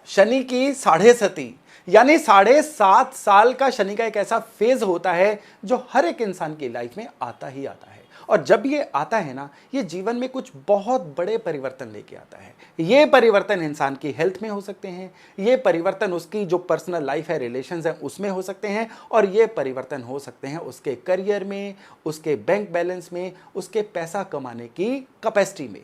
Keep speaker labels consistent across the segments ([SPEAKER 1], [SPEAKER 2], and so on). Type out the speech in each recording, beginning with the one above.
[SPEAKER 1] शनि की साढ़े सती यानी 7.5 साल का शनि का एक ऐसा फेज होता है जो हर एक इंसान की लाइफ में आता ही आता है। और जब ये आता है ना, ये जीवन में कुछ बहुत बड़े परिवर्तन लेके आता है। ये परिवर्तन इंसान की हेल्थ में हो सकते हैं, ये परिवर्तन उसकी जो पर्सनल लाइफ है, रिलेशंस है, उसमें हो सकते हैं, और ये परिवर्तन हो सकते हैं उसके करियर में, उसके बैंक बैलेंस में, उसके पैसा कमाने की कैपेसिटी में।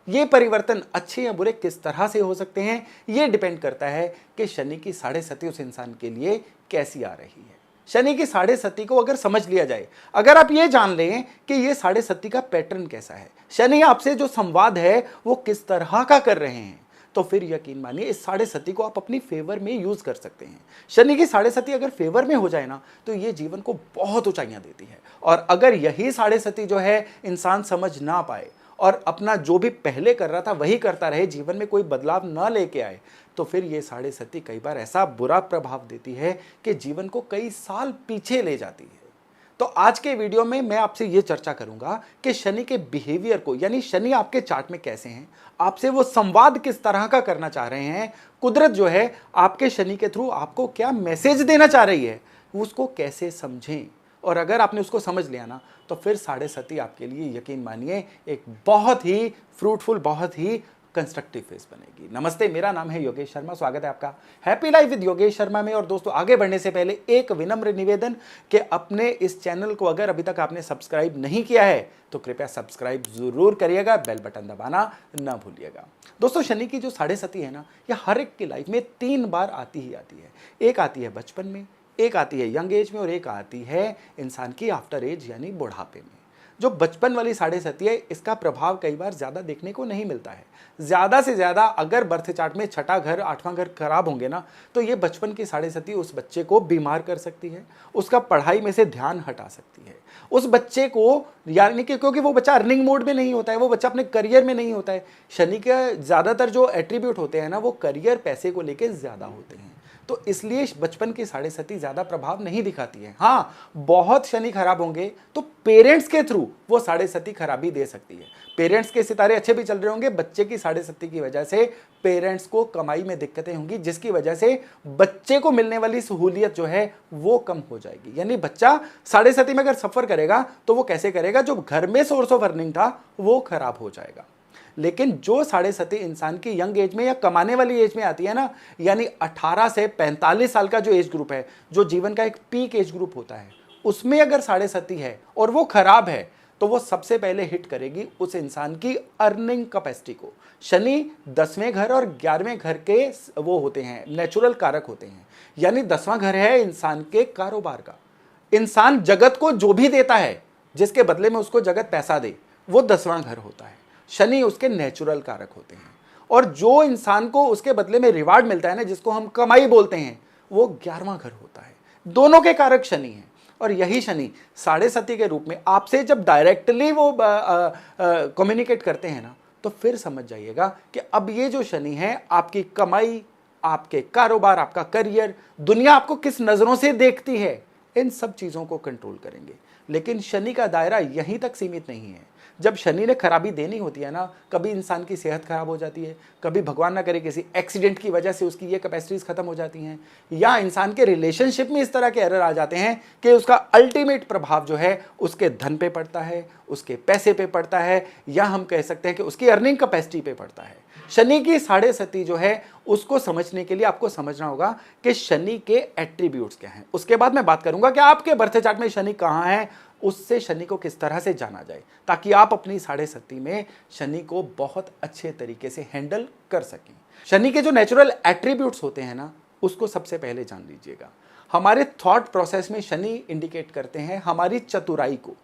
[SPEAKER 1] ये परिवर्तन अच्छे या बुरे किस तरह से हो सकते हैं, ये डिपेंड करता है कि शनि की साढ़े सती उस इंसान के लिए कैसी आ रही है। शनि की साढ़े सती को अगर समझ लिया जाए, अगर आप ये जान लें कि ये साढ़े सती का पैटर्न कैसा है, शनि आपसे जो संवाद है वो किस तरह का कर रहे हैं, तो फिर यकीन मानिए इस साढ़े सती को आप अपनी फेवर में यूज कर सकते हैं। शनि की साढ़े सती अगर फेवर में हो जाए ना, तो ये जीवन को बहुत ऊंचाइयां देती है। और अगर यही साढ़े सती जो है इंसान समझ ना पाए और अपना जो भी पहले कर रहा था वही करता रहे, जीवन में कोई बदलाव ना लेके आए, तो फिर ये साढ़े सती कई बार ऐसा बुरा प्रभाव देती है कि जीवन को कई साल पीछे ले जाती है। तो आज के वीडियो में मैं आपसे ये चर्चा करूंगा कि शनि के बिहेवियर को, यानी शनि आपके चार्ट में कैसे हैं, आपसे वो संवाद किस तरह का करना चाह रहे हैं, कुदरत जो है आपके शनि के थ्रू आपको क्या मैसेज देना चाह रही है, उसको कैसे समझें। और अगर आपने उसको समझ लिया ना, तो फिर साढ़े सती आपके लिए यकीन मानिए एक बहुत ही फ्रूटफुल, बहुत ही कंस्ट्रक्टिव फेस बनेगी। नमस्ते, मेरा नाम है योगेश शर्मा, स्वागत है आपका happy life with Yogesh Sharma में। और दोस्तों, आगे बढ़ने से पहले एक विनम्र निवेदन कि अपने इस चैनल को अगर अभी तक आपने सब्सक्राइब नहीं किया है तो कृपया सब्सक्राइब जरूर करिएगा, बेल बटन दबाना ना भूलिएगा। दोस्तों, शनि की जो साढ़े सती है ना, यह हर एक की लाइफ में 3 बार आती ही आती है। एक आती है बचपन में, एक आती है यंग एज में, और एक आती है इंसान की आफ्टर एज यानी बुढ़ापे में। जो बचपन वाली साढ़े सती है, इसका प्रभाव कई बार ज़्यादा देखने को नहीं मिलता है। ज़्यादा से ज़्यादा अगर बर्थ चार्ट में छठा घर, आठवां घर खराब होंगे ना, तो ये बचपन की साढ़े सती उस बच्चे को बीमार कर सकती है, उसका पढ़ाई में से ध्यान हटा सकती है, उस बच्चे को, यानी कि क्योंकि वो बच्चा अर्निंग मोड में नहीं होता है, वो बच्चा अपने करियर में नहीं होता है। शनि के ज़्यादातर जो एट्रीब्यूट होते हैं ना, वो करियर, पैसे को लेकर ज़्यादा होते हैं, तो इसलिए बचपन की साढ़े सती ज्यादा प्रभाव नहीं दिखाती है। हाँ, बहुत शनि खराब होंगे तो पेरेंट्स के थ्रू वो साढ़े सती खराबी दे सकती है। पेरेंट्स के सितारे अच्छे भी चल रहे होंगे, बच्चे की साढ़े सती की वजह से पेरेंट्स को कमाई में दिक्कतें होंगी, जिसकी वजह से बच्चे को मिलने वाली सहूलियत जो है वो कम हो जाएगी। यानी बच्चा साढ़े सती में अगर सफर करेगा तो वो कैसे करेगा, जो घर में सोर्स ऑफ अर्निंग था वो खराब हो जाएगा। लेकिन जो साढ़े सती इंसान की यंग एज में या कमाने वाली एज में आती है ना, यानी 18 से 45 साल का जो एज ग्रुप है, जो जीवन का एक पीक एज ग्रुप होता है, उसमें अगर साढ़े सती है और वो खराब है, तो वो सबसे पहले हिट करेगी उस इंसान की अर्निंग कैपेसिटी को। शनि 10वें घर और 11वें घर के वो होते हैं, नेचुरल कारक होते हैं। यानी 10वां घर है इंसान के कारोबार का। इंसान जगत को जो भी देता है, जिसके बदले में उसको जगत पैसा दे, वो 10वां घर होता है। शनि उसके नेचुरल कारक होते हैं, और जो इंसान को उसके बदले में रिवार्ड मिलता है ना, जिसको हम कमाई बोलते हैं, वो 11वां घर होता है। दोनों के कारक शनि हैं। और यही शनि साढ़े सती के रूप में आपसे जब डायरेक्टली वो कम्युनिकेट करते हैं ना, तो फिर समझ जाइएगा कि अब ये जो शनि है आपकी कमाई, आपके कारोबार, आपका करियर, दुनिया आपको किस नजरों से देखती है, इन सब चीजों को कंट्रोल करेंगे। लेकिन शनि का दायरा यहीं तक सीमित नहीं है। जब शनि ने खराबी देनी होती है ना, कभी इंसान की सेहत खराब हो जाती है, कभी भगवान ना करे किसी एक्सीडेंट की वजह से उसकी ये कैपेसिटीज खत्म हो जाती हैं, या इंसान के रिलेशनशिप में इस तरह के एरर आ जाते हैं कि उसका अल्टीमेट प्रभाव जो है उसके धन पे पड़ता है, उसके पैसे पे पड़ता है, या हम कह सकते हैं कि उसकी अर्निंग कैपेसिटी पे पड़ता है। शनि की साढ़े सती जो है उसको समझने के लिए आपको समझना होगा कि शनि के एट्रीब्यूट्स क्या हैं। उसके बाद मैं बात करूंगा कि आपके बर्थ चार्ट में शनि कहां है, उससे शनि को किस तरह से जाना जाए, ताकि आप अपनी साढ़े सती में शनि को बहुत अच्छे तरीके से हैंडल कर सकें। शनि के जो नेचुरल एट्रीब्यूट्स होते हैं ना, उसको सबसे पहले जान लीजिएगा। हमारे थॉट प्रोसेस में शनि इंडिकेट करते हैं हमारी चतुराई को।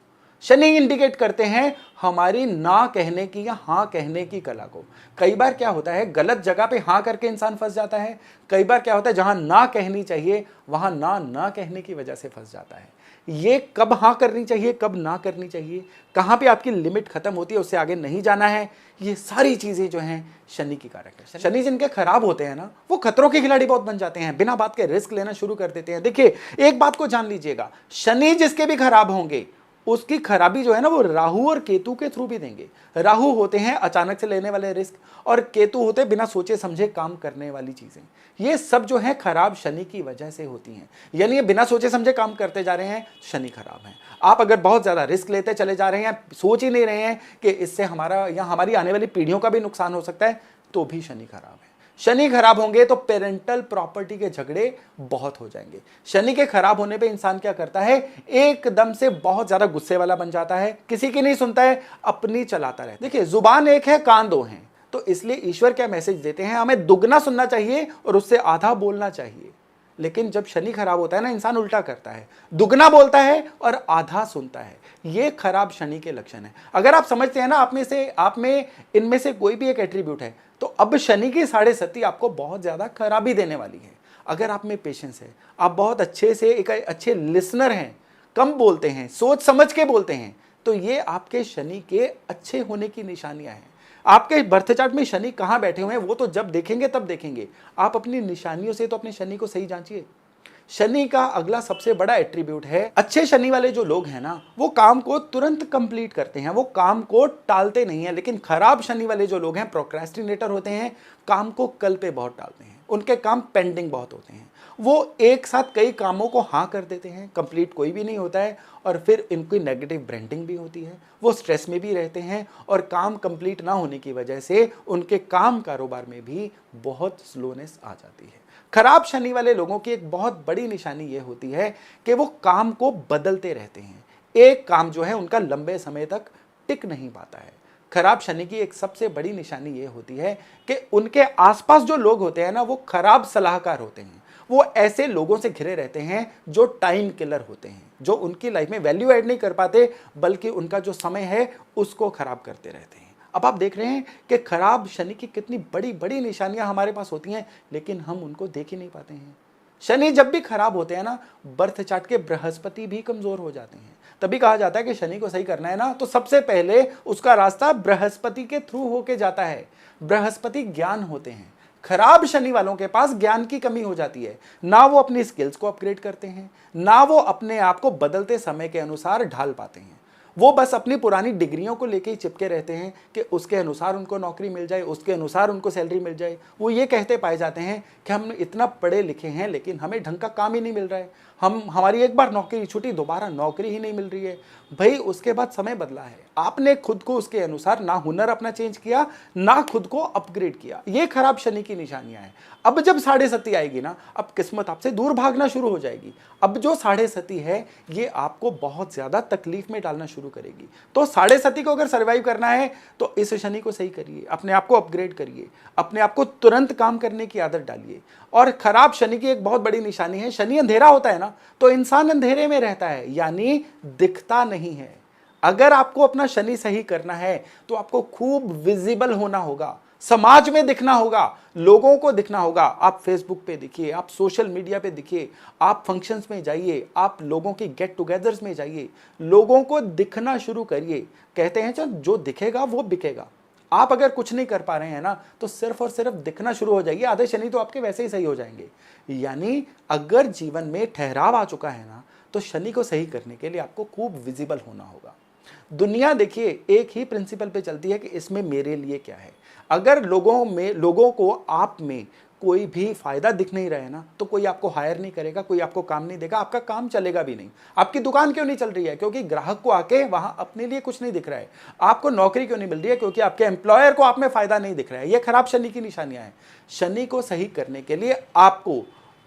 [SPEAKER 1] शनि इंडिकेट करते हैं हमारी ना कहने की या हाँ कहने की कला को। कई बार क्या होता है, गलत जगह पे हाँ करके इंसान फंस जाता है। कई बार क्या होता है, जहां ना कहनी चाहिए वहां ना कहने की वजह से फंस जाता है। ये कब हाँ करनी चाहिए, कब ना करनी चाहिए, कहां पे आपकी लिमिट खत्म होती है, उससे आगे नहीं जाना है, ये सारी चीजें जो हैं शनि की कारक है। शनि जिनके खराब होते हैं ना, वो खतरों के खिलाड़ी बहुत बन जाते हैं, बिना बात के रिस्क लेना शुरू कर देते हैं। देखिए, एक बात को जान लीजिएगा, शनि जिसके भी खराब होंगे उसकी खराबी जो है ना वो राहु और केतु के थ्रू भी देंगे। राहु होते हैं अचानक से लेने वाले रिस्क, और केतु होते हैं बिना सोचे समझे काम करने वाली चीजें। ये सब जो है खराब शनि की वजह से होती हैं। यानी ये बिना सोचे समझे काम करते जा रहे हैं, शनि खराब है। आप अगर बहुत ज्यादा रिस्क लेते चले जा रहे हैं, सोच ही नहीं रहे हैं कि इससे हमारा या हमारी आने वाली पीढ़ियों का भी नुकसान हो सकता है, तो भी शनि खराब है। शनि खराब होंगे तो पेरेंटल प्रॉपर्टी के झगड़े बहुत हो जाएंगे। शनि के खराब होने पे इंसान क्या करता है, एकदम से बहुत ज्यादा गुस्से वाला बन जाता है, किसी की नहीं सुनता है, अपनी चलाता रहता है। देखिए, जुबान एक है, कान दो हैं, तो इसलिए ईश्वर क्या मैसेज देते हैं, हमें दुगना सुनना चाहिए और उससे आधा बोलना चाहिए। लेकिन जब शनि खराब होता है ना, इंसान उल्टा करता है, दुगना बोलता है और आधा सुनता है। ये खराब शनि के लक्षण है। अगर आप समझते हैं ना आप में इनमें से कोई भी एक एट्रीब्यूट है, तो अब शनि की 7.5 आपको बहुत ज्यादा खराबी देने वाली है। अगर आप में पेशेंस है, आप बहुत अच्छे से एक अच्छे लिसनर हैं, कम बोलते हैं, सोच समझ के बोलते हैं, तो ये आपके शनि के अच्छे होने की निशानियां हैं। आपके बर्थ चार्ट में शनि कहां बैठे हुए हैं वो तो जब देखेंगे तब देखेंगे। आप अपनी निशानियों से तो अपने शनि को सही जांचिए। शनि का अगला सबसे बड़ा एट्रीब्यूट है, अच्छे शनि वाले जो लोग हैं ना, वो काम को तुरंत कंप्लीट करते हैं, वो काम को टालते नहीं है। लेकिन खराब शनि वाले जो लोग हैं, प्रोक्रेस्टिनेटर होते हैं, काम को कल पे बहुत टालते हैं, उनके काम पेंडिंग बहुत होते हैं। वो एक साथ कई कामों को हाँ कर देते हैं, कंप्लीट कोई भी नहीं होता है, और फिर इनकी नेगेटिव ब्रांडिंग भी होती है। वो स्ट्रेस में भी रहते हैं, और काम कंप्लीट ना होने की वजह से उनके काम कारोबार में भी बहुत स्लोनेस आ जाती है। खराब शनि वाले लोगों की एक बहुत बड़ी निशानी ये होती है कि वो काम को बदलते रहते हैं। एक काम जो है उनका लंबे समय तक टिक नहीं पाता है। खराब शनि की एक सबसे बड़ी निशानी ये होती है कि उनके आसपास जो लोग होते हैं ना, वो खराब सलाहकार होते हैं। वो ऐसे लोगों से घिरे रहते हैं जो टाइम किलर होते हैं, जो उनकी लाइफ में वैल्यू ऐड नहीं कर पाते, बल्कि उनका जो समय है उसको खराब करते रहते हैं। अब आप देख रहे हैं कि खराब शनि की कितनी बड़ी बड़ी निशानियां हमारे पास होती हैं, लेकिन हम उनको देख ही नहीं पाते हैं। शनि जब भी खराब होते हैं ना, बर्थ चार्ट के बृहस्पति भी कमजोर हो जाते हैं। तभी कहा जाता है कि शनि को सही करना है ना, तो सबसे पहले उसका रास्ता बृहस्पति के थ्रू होके जाता है। बृहस्पति ज्ञान होते हैं। खराब शनि वालों के पास ज्ञान की कमी हो जाती है। ना वो अपनी स्किल्स को अपग्रेड करते हैं, ना वो अपने आप को बदलते समय के अनुसार ढाल पाते हैं। वो बस अपनी पुरानी डिग्रियों को लेके ही चिपके रहते हैं कि उसके अनुसार उनको नौकरी मिल जाए, उसके अनुसार उनको सैलरी मिल जाए। वो ये कहते पाए जाते हैं कि हम इतना पढ़े लिखे हैं, लेकिन हमें ढंग का काम ही नहीं मिल रहा है। हमारी एक बार नौकरी छूटी, दोबारा नौकरी ही नहीं मिल रही है। भाई, उसके बाद समय बदला है, आपने खुद को उसके अनुसार ना हुनर अपना चेंज किया, ना खुद को अपग्रेड किया। ये खराब शनि की निशानियां हैं। अब जब 7.5 आएगी ना, अब किस्मत आपसे दूर भागना शुरू हो जाएगी। अब जो 7.5 है, ये आपको बहुत ज्यादा तकलीफ में डालना शुरू करेगी। तो 7.5 को अगर सर्वाइव करना है, तो इस शनि को सही करिए, अपने आप को अपग्रेड करिए, अपने आप को तुरंत काम करने की आदत डालिए। और खराब शनि की एक बहुत बड़ी निशानी है, शनि अंधेरा होता है ना, तो इंसान अंधेरे में रहता है, यानी दिखता नहीं है। अगर आपको अपना शनि सही करना है, तो आपको खूब विजिबल होना होगा, समाज में दिखना होगा, लोगों को दिखना होगा। आप फेसबुक पे दिखिए, आप सोशल मीडिया पे दिखिए, आप फंक्शंस में जाइए, आप लोगों की गेट टुगेदर्स में जाइए, लोगों को दिखना शुरू करिए। कहते हैं चल, जो दिखेगा वो बिकेगा। आप अगर कुछ नहीं कर पा रहे हैं ना, तो सिर्फ और सिर्फ दिखना शुरू हो जाइए, आधे शनि तो आपके वैसे ही सही हो जाएंगे। यानी अगर जीवन में ठहराव आ चुका है ना, तो शनि को सही करने के लिए आपको खूब विजिबल होना होगा। दुनिया देखिए एक ही प्रिंसिपल पे चलती है कि इसमें मेरे लिए क्या है। अगर लोगों को आप में कोई भी फायदा दिख नहीं रहा है ना, तो कोई आपको हायर नहीं करेगा, कोई आपको काम नहीं देगा, आपका काम चलेगा भी नहीं। आपकी दुकान क्यों नहीं चल रही है? क्योंकि ग्राहक को आके वहां अपने लिए कुछ नहीं दिख रहा है। आपको नौकरी क्यों नहीं मिल रही है? क्योंकि आपके एम्प्लॉयर को आप में फायदा नहीं दिख रहा है। ये खराब शनि की निशानियां हैं। शनि को सही करने के लिए आपको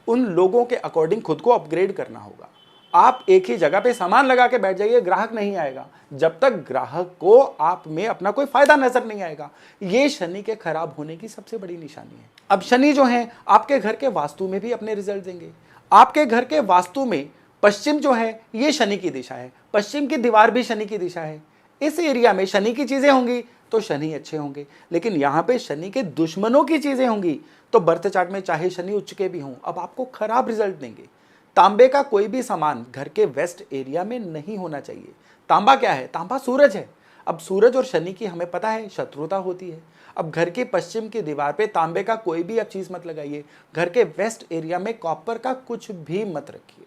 [SPEAKER 1] उन लोगों के अकॉर्डिंग खुद को अपग्रेड करना होगा। आप एक ही जगह पे सामान लगा के बैठ जाइए, ग्राहक नहीं आएगा जब तक ग्राहक को आप में अपना कोई फायदा नजर नहीं आएगा। ये शनि के खराब होने की सबसे बड़ी निशानी है। अब शनि जो है आपके घर के वास्तु में भी अपने रिजल्ट देंगे। आपके घर के वास्तु में पश्चिम जो है, ये शनि की दिशा है, पश्चिम की दीवार भी शनि की दिशा है। इस एरिया में शनि की चीजें होंगी तो शनि अच्छे होंगे, लेकिन यहां पे शनि के दुश्मनों की चीजें होंगी तो बर्थ चार्ट में चाहे शनि उच्च के भी हों, अब आपको खराब रिजल्ट देंगे। तांबे का कोई भी सामान घर के वेस्ट एरिया में नहीं होना चाहिए। तांबा क्या है? तांबा सूरज है। अब सूरज और शनि की हमें पता है शत्रुता होती है। अब घर के पश्चिम की दीवार पे तांबे का कोई भी आप चीज मत लगाइए। घर के वेस्ट एरिया में कॉपर का कुछ भी मत रखिए।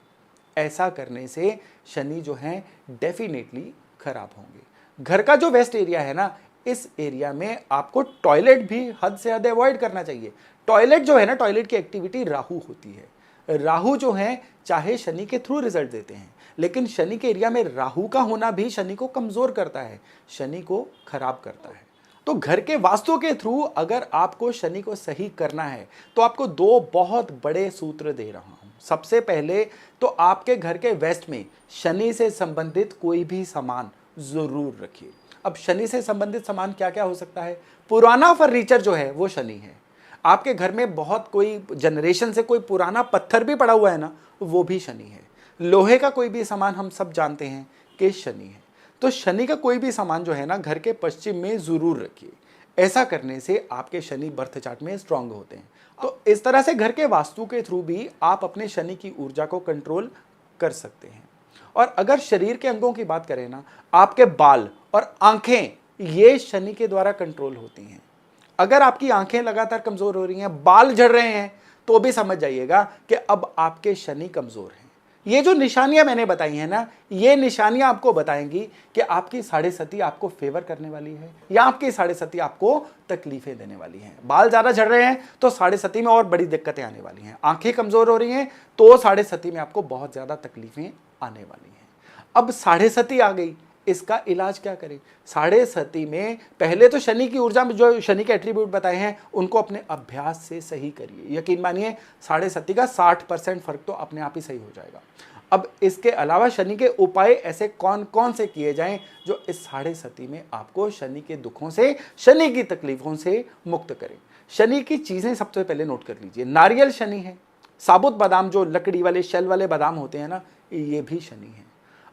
[SPEAKER 1] ऐसा करने से शनि जो है डेफिनेटली खराब होंगे। घर का जो वेस्ट एरिया है ना, इस एरिया में आपको टॉयलेट भी हद से हद अवॉइड करना चाहिए। टॉयलेट जो है ना, टॉयलेट की एक्टिविटी राहु होती है। राहु जो है चाहे शनि के थ्रू रिजल्ट देते हैं, लेकिन शनि के एरिया में राहु का होना भी शनि को कमजोर करता है, शनि को खराब करता है। तो घर के वास्तु के थ्रू अगर आपको शनि को सही करना है तो आपको दो बहुत बड़े सूत्र दे रहा हूं। सबसे पहले तो आपके घर के वेस्ट में शनि से संबंधित कोई भी सामान जरूर रखिए। अब शनि से संबंधित सामान क्या क्या हो सकता है? पुराना फर्नीचर जो है वो शनि है। आपके घर में बहुत कोई जनरेशन से कोई पुराना पत्थर भी पड़ा हुआ है ना, वो भी शनि है। लोहे का कोई भी सामान हम सब जानते हैं कि शनि है। तो शनि का कोई भी सामान जो है ना, घर के पश्चिम में जरूर रखिए। ऐसा करने से आपके शनि बर्थ चार्ट में स्ट्रांग होते हैं। तो इस तरह से घर के वास्तु के थ्रू भी आप अपने शनि की ऊर्जा को कंट्रोल कर सकते हैं। और अगर शरीर के अंगों की बात करें ना, आपके बाल और आंखें ये शनि के द्वारा कंट्रोल होती हैं। अगर आपकी आंखें लगातार कमजोर हो रही हैं, बाल झड़ रहे हैं, तो भी समझ जाइएगा कि अब आपके शनि कमजोर हैं। ये जो निशानियां मैंने बताई हैं ना, ये निशानियां आपको बताएंगी कि आपकी साढ़े सती आपको फेवर करने वाली है या आपकी साढ़े सती आपको तकलीफें देने वाली है। बाल ज्यादा झड़ रहे हैं तो साढ़े सती में और बड़ी दिक्कतें आने वाली हैं। आंखें कमजोर हो रही हैं तो साढ़े सती में आपको बहुत ज्यादा तकलीफें आने वाली हैं। अब साढ़े सती आ गई, इसका इलाज क्या करें? साढ़े सती में पहले तो शनि की ऊर्जा में जो शनि के एट्रीब्यूट बताए हैं उनको अपने अभ्यास से सही करिए। यकीन मानिए साढ़े सती का 60% फर्क तो अपने आप ही सही हो जाएगा। अब इसके अलावा शनि के उपाय ऐसे कौन कौन से किए जाएं जो इस साढ़े सती में आपको शनि के दुखों से, शनि की तकलीफों से मुक्त करें। शनि की चीजें सबसे पहले नोट कर लीजिए। नारियल शनि है, साबुत बादाम जो लकड़ी वाले शेल वाले बादाम होते हैं ना, ये भी शनि है।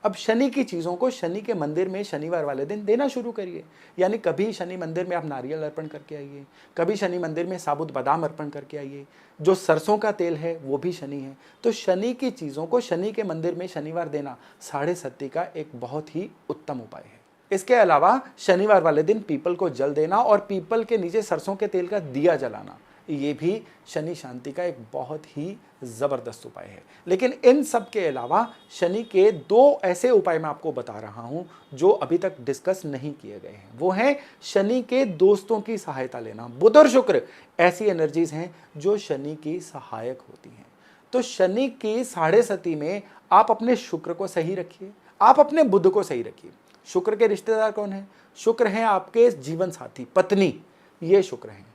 [SPEAKER 1] अब शनि की चीज़ों को शनि के मंदिर में शनिवार वाले दिन देना शुरू करिए। यानी कभी शनि मंदिर में आप नारियल अर्पण करके आइए, कभी शनि मंदिर में साबुत बादाम अर्पण करके आइए। जो सरसों का तेल है वो भी शनि है। तो शनि की चीज़ों को शनि के मंदिर में शनिवार देना साढ़े सती का एक बहुत ही उत्तम उपाय है। इसके अलावा शनिवार वाले दिन पीपल को जल देना और पीपल के नीचे सरसों के तेल का दिया जलाना, ये भी शनि शांति का एक बहुत ही ज़बरदस्त उपाय है। लेकिन इन सब के अलावा शनि के दो ऐसे उपाय मैं आपको बता रहा हूं जो अभी तक डिस्कस नहीं किए गए हैं। वो है शनि के दोस्तों की सहायता लेना। बुध और शुक्र ऐसी एनर्जीज हैं जो शनि की सहायक होती हैं। तो शनि की साढ़े सती में आप अपने शुक्र को सही रखिए, आप अपने बुध को सही रखिए। शुक्र के रिश्तेदार कौन है? शुक्र हैं आपके जीवन साथी, पत्नी, ये शुक्र हैं।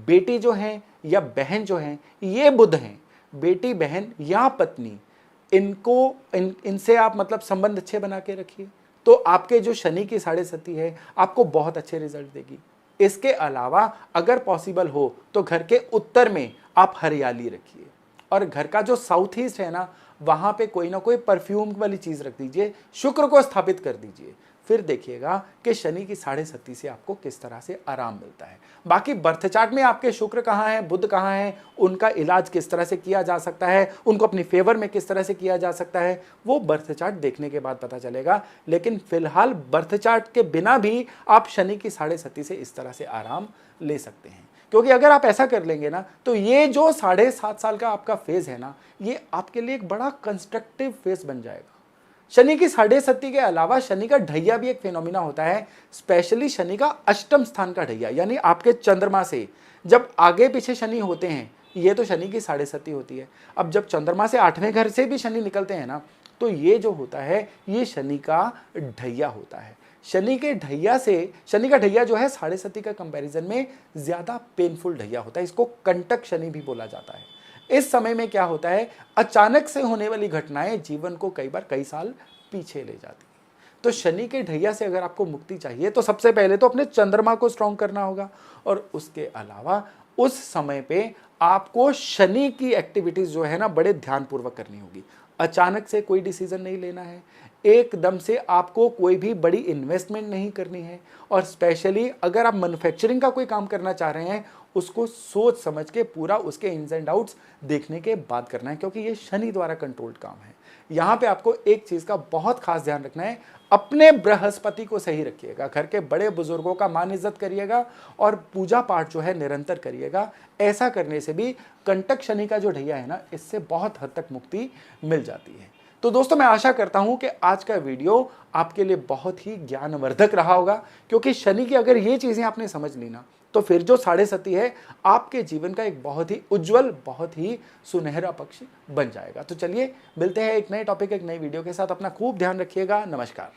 [SPEAKER 1] बेटी जो है या बहन जो है ये बुध हैं। बेटी, बहन या पत्नी, इनसे आप मतलब संबंध अच्छे बना के रखिए, तो आपके जो शनि की साढ़े सती है आपको बहुत अच्छे रिजल्ट देगी। इसके अलावा अगर पॉसिबल हो तो घर के उत्तर में आप हरियाली रखिए और घर का जो साउथ ईस्ट है ना, वहां पे कोई ना कोई परफ्यूम वाली चीज रख दीजिए, शुक्र को स्थापित कर दीजिए। फिर देखिएगा कि शनि की साढ़े सती से आपको किस तरह से आराम मिलता है। बाकी बर्थ चार्ट में आपके शुक्र कहाँ है, बुध कहाँ है, उनका इलाज किस तरह से किया जा सकता है, उनको अपनी फेवर में किस तरह से किया जा सकता है, वो बर्थ चार्ट देखने के बाद पता चलेगा। लेकिन फिलहाल बर्थ चार्ट के बिना भी आप शनि की साढ़े सती से इस तरह से आराम ले सकते हैं। क्योंकि अगर आप ऐसा कर लेंगे ना, तो ये जो 7.5 साल का आपका फेज है ना, ये आपके लिए एक बड़ा कंस्ट्रक्टिव फेज बन जाएगा। शनि की साढ़े सती के अलावा शनि का ढैया भी एक फिनोमिना होता है, स्पेशली शनि का अष्टम स्थान का ढैया, यानी आपके चंद्रमा से जब आगे पीछे शनि होते हैं, ये तो शनि की साढ़े सती होती है। अब जब चंद्रमा से 8वें घर से भी शनि निकलते हैं ना, तो ये जो होता है ये शनि का ढैया होता है। शनि के ढैया से, शनि का ढैया जो है साढ़े सती का कंपैरिजन में ज्यादा पेनफुल ढैया होता है, इसको कंटक शनि भी बोला जाता है। इस समय में क्या होता है, अचानक से होने वाली घटनाएं जीवन को कई बार कई साल पीछे ले जाती हैं। तो शनि के ढैया से अगर आपको मुक्ति चाहिए तो सबसे पहले तो अपने चंद्रमा को स्ट्रॉन्ग करना होगा और उसके अलावा उस समय पे आपको शनि की एक्टिविटीज जो है ना बड़े ध्यानपूर्वक करनी होगी। अचानक से कोई डिसीजन नहीं लेना है, एकदम से आपको कोई भी बड़ी इन्वेस्टमेंट नहीं करनी है और स्पेशली अगर आप मैन्युफैक्चरिंग का कोई काम करना चाह रहे हैं उसको सोच समझ के पूरा उसके इन्स एंड आउट्स देखने के बाद करना है, क्योंकि ये शनि द्वारा कंट्रोल्ड काम है। यहाँ पे आपको एक चीज का बहुत खास ध्यान रखना है, अपने बृहस्पति को सही रखिएगा, घर के बड़े बुजुर्गों का मान इज्जत करिएगा और पूजा पाठ जो है निरंतर करिएगा। ऐसा करने से भी कंटक शनि का जो ढैया है ना, इससे बहुत हद तक मुक्ति मिल जाती है। तो दोस्तों मैं आशा करता हूं कि आज का वीडियो आपके लिए बहुत ही ज्ञानवर्धक रहा होगा, क्योंकि शनि की अगर ये चीजें आपने समझ ली ना, तो फिर जो साढ़े सती है आपके जीवन का एक बहुत ही उज्जवल, बहुत ही सुनहरा पक्ष बन जाएगा। तो चलिए मिलते हैं एक नए टॉपिक, एक नई वीडियो के साथ। अपना खूब ध्यान रखिएगा। नमस्कार।